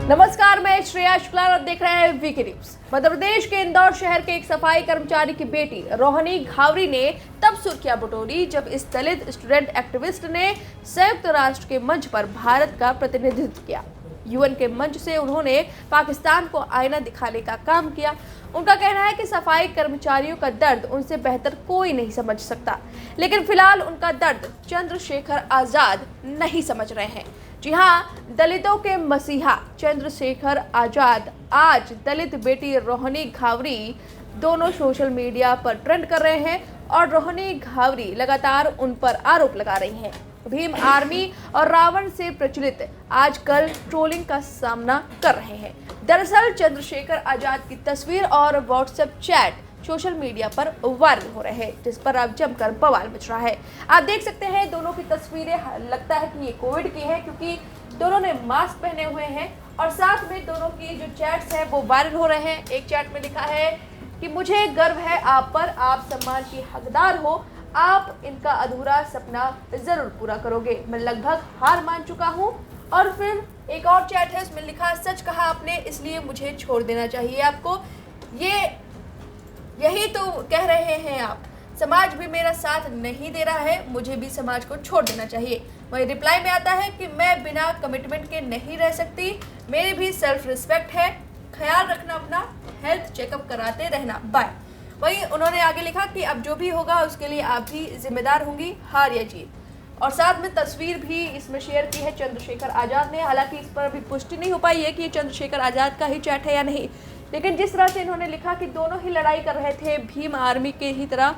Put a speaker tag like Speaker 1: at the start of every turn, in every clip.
Speaker 1: नमस्कार, मैं श्रेया शुक्ला और देख रहे हैं वीके न्यूज। मध्य प्रदेश के इंदौर शहर के एक सफाई कर्मचारी की बेटी रोहिणी घावरी ने तब सुर्खियां बटोरी जब इस दलित स्टूडेंट एक्टिविस्ट ने संयुक्त राष्ट्र के मंच पर भारत का प्रतिनिधित्व किया। यूएन के मंच से उन्होंने पाकिस्तान को आईना दिखाने का काम किया। उनका कहना है कि सफाई कर्मचारियों का दर्द उनसे बेहतर कोई नहीं समझ सकता, लेकिन फिलहाल उनका दर्द चंद्रशेखर आजाद नहीं समझ रहे हैं। जी हाँ, दलितों के मसीहा चंद्रशेखर आजाद आज दलित बेटी रोहिणी घावरी दोनों सोशल मीडिया पर ट्रेंड कर रहे हैं और रोहिणी घावरी लगातार उन पर आरोप लगा रही हैं। भीम आर्मी और रावण से प्रचलित आजकल ट्रोलिंग का सामना कर रहे हैं। दरअसल चंद्रशेखर आजाद की तस्वीर और व्हाट्सएप चैट सोशल मीडिया पर वायरल हो रहे हैं, जिस पर अब जमकर बवाल मच रहा है। आप देख सकते हैं दोनों की तस्वीरें, लगता है कि ये कोविड की है क्योंकि दोनों ने मास्क पहने हुए हैं और साथ में दोनों की जो चैट्स हैं वो वायरल हो रहे हैं। एक चैट में लिखा है कि मुझे गर्व है आप पर, आप सम्मान की हकदार हो, आप इनका अधूरा सपना जरूर पूरा करोगे, मैं लगभग हार मान चुका हूँ। और फिर एक और चैट है, उसमें लिखा सच कहा आपने, इसलिए मुझे छोड़ देना चाहिए आपको। यही तो कह रहे हैं आप, समाज भी मेरा साथ नहीं दे रहा है, मुझे भी समाज को छोड़ देना चाहिए। वहीं रिप्लाई में आता है कि मैं बिना कमिटमेंट के नहीं रह सकती, मेरे भी सेल्फ रिस्पेक्ट है, ख्याल रखना अपना, हेल्थ चेकअप कराते रहना, बाय। वहीं उन्होंने आगे लिखा कि अब जो भी होगा उसके लिए आप भी जिम्मेदार होंगी, हार या जीत। और साथ में तस्वीर भी इसमें शेयर की है चंद्रशेखर आजाद ने। हालांकि इस पर अभी पुष्टि नहीं हो पाई है कि ये चंद्रशेखर आजाद का ही चैट है या नहीं, लेकिन जिस तरह से इन्होंने लिखा कि दोनों ही लड़ाई कर रहे थे, भीम आर्मी के ही तरह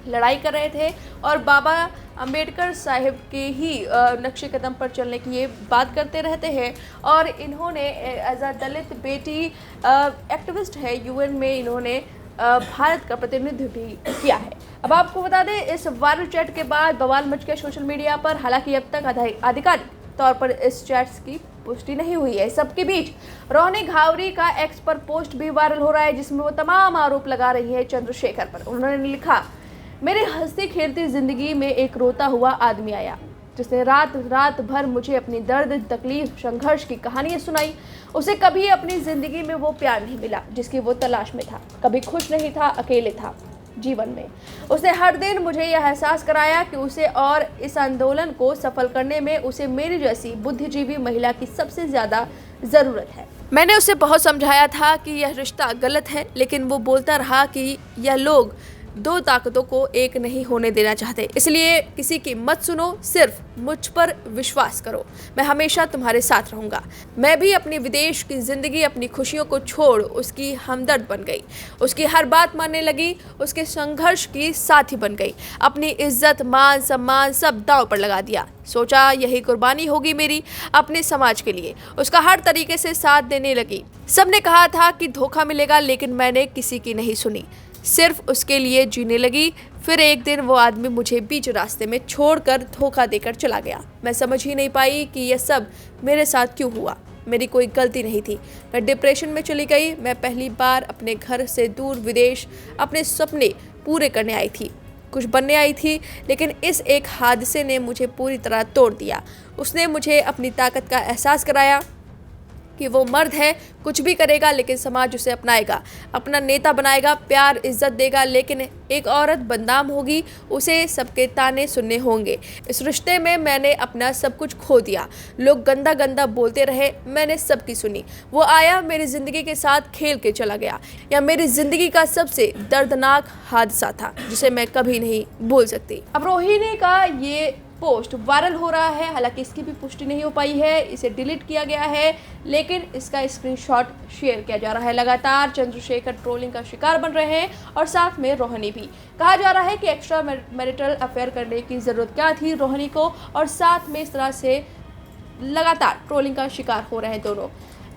Speaker 1: लड़ाई कर रहे थे और बाबा अंबेडकर साहिब के ही नक्शे कदम पर चलने की ये बात करते रहते हैं। और इन्होंने एज अ दलित बेटी एक्टिविस्ट है, यूएन में इन्होंने भारत का प्रतिनिधित्व भी किया है। अब आपको बता दें, इस वायरल चैट के बाद बवाल मच गया सोशल मीडिया पर। हालांकि अब तक आधिकारिक तौर पर इस चैट्स की पुष्टि नहीं हुई है। सबके बीच रोहिणी घावरी का एक्स पर पोस्ट भी वायरल हो रहा है, जिसमें वो तमाम आरोप लगा रही है चंद्रशेखर पर। उन्होंने लिखा, मेरी हंसती खेलती जिंदगी में एक रोता हुआ आदमी आया, जिसने रात भर मुझे अपनी दर्द, तकलीफ, संघर्ष की कहानियां सुनाई। उसे कभी अपनी जिंदगी में वो प्यार नहीं मिला जिसकी वो तलाश में था, कभी खुश नहीं था, अकेले था जीवन में। उसने हर दिन मुझे यह एहसास कराया कि उसे और इस आंदोलन को सफल करने में उसे मेरी जैसी बुद्धिजीवी महिला की सबसे ज़्यादा ज़रूरत है। मैंने उसे बहुत समझाया था कि यह रिश्ता गलत है, लेकिन वो बोलता रहा कि यह लोग दो ताकतों को एक नहीं होने देना चाहते, इसलिए किसी की मत सुनो, सिर्फ मुझ पर विश्वास करो, मैं हमेशा तुम्हारे साथ रहूंगा। मैं भी अपनी विदेश की जिंदगी, अपनी खुशियों को छोड़ उसकी हमदर्द बन गई, उसकी हर बात मानने लगी, उसके संघर्ष की साथी बन गई, अपनी इज्जत, मान, सम्मान सब दांव पर लगा दिया। सोचा यही कुर्बानी होगी मेरी अपने समाज के लिए। उसका हर तरीके से साथ देने लगी। सबने कहा था कि धोखा मिलेगा, लेकिन मैंने किसी की नहीं सुनी, सिर्फ उसके लिए जीने लगी। फिर एक दिन वो आदमी मुझे बीच रास्ते में छोड़कर धोखा देकर चला गया। मैं समझ ही नहीं पाई कि यह सब मेरे साथ क्यों हुआ। मेरी कोई गलती नहीं थी। मैं डिप्रेशन में चली गई। मैं पहली बार अपने घर से दूर विदेश अपने सपने पूरे करने आई थी, कुछ बनने आई थी, लेकिन इस एक हादसे ने मुझे पूरी तरह तोड़ दिया। उसने मुझे अपनी ताकत का एहसास कराया कि वो मर्द है, कुछ भी करेगा, लेकिन समाज उसे अपनाएगा, अपना नेता बनाएगा, प्यार इज्जत देगा। लेकिन एक औरत बदनाम होगी, उसे सबके ताने सुनने होंगे। इस रिश्ते में मैंने अपना सब कुछ खो दिया। लोग गंदा गंदा बोलते रहे, मैंने सबकी सुनी। वो आया, मेरी जिंदगी के साथ खेल के चला गया। या मेरी जिंदगी का सबसे दर्दनाक हादसा था जिसे मैं कभी नहीं भूल सकती। अब रोहिणी का ये पोस्ट वायरल हो रहा है। हालांकि इसकी भी पुष्टि नहीं हो पाई है, इसे डिलीट किया गया है, लेकिन इसका स्क्रीनशॉट शेयर किया जा रहा है। लगातार चंद्रशेखर ट्रोलिंग का शिकार बन रहे हैं और साथ में रोहिणी भी। कहा जा रहा है कि एक्स्ट्रा मैरिटल अफेयर करने की ज़रूरत क्या थी रोहिणी को, और साथ में इस तरह से लगातार ट्रोलिंग का शिकार हो रहे हैं दोनों।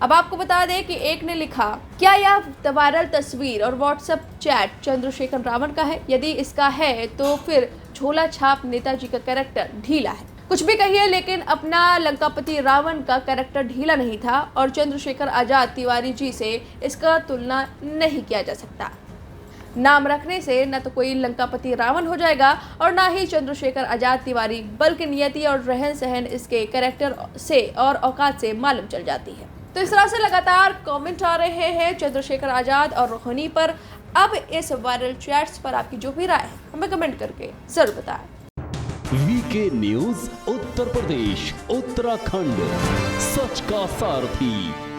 Speaker 1: अब आपको बता दें कि एक ने लिखा, क्या यह वायरल तस्वीर और व्हाट्सएप चैट चंद्रशेखर रावण का है? यदि इसका है तो फिर झोला छाप नेताजी का कैरेक्टर ढीला है। कुछ भी कहिए, लेकिन अपना लंकापति रावण का कैरेक्टर ढीला नहीं था और चंद्रशेखर आजाद तिवारी जी से इसका तुलना नहीं किया जा सकता। नाम रखने से न तो कोई लंकापति रावण हो जाएगा और ना ही चंद्रशेखर आजाद तिवारी, बल्कि नियति और रहन सहन इसके कैरेक्टर से और औकात से मालूम चल जाती है। तो इस तरह से लगातार कमेंट आ रहे हैं चंद्रशेखर आजाद और रोहिणी पर। अब इस वायरल चैट्स पर आपकी जो भी राय है हमें कमेंट करके जरूर बताएं।
Speaker 2: वीके न्यूज उत्तर प्रदेश उत्तराखंड, सच का सारथी।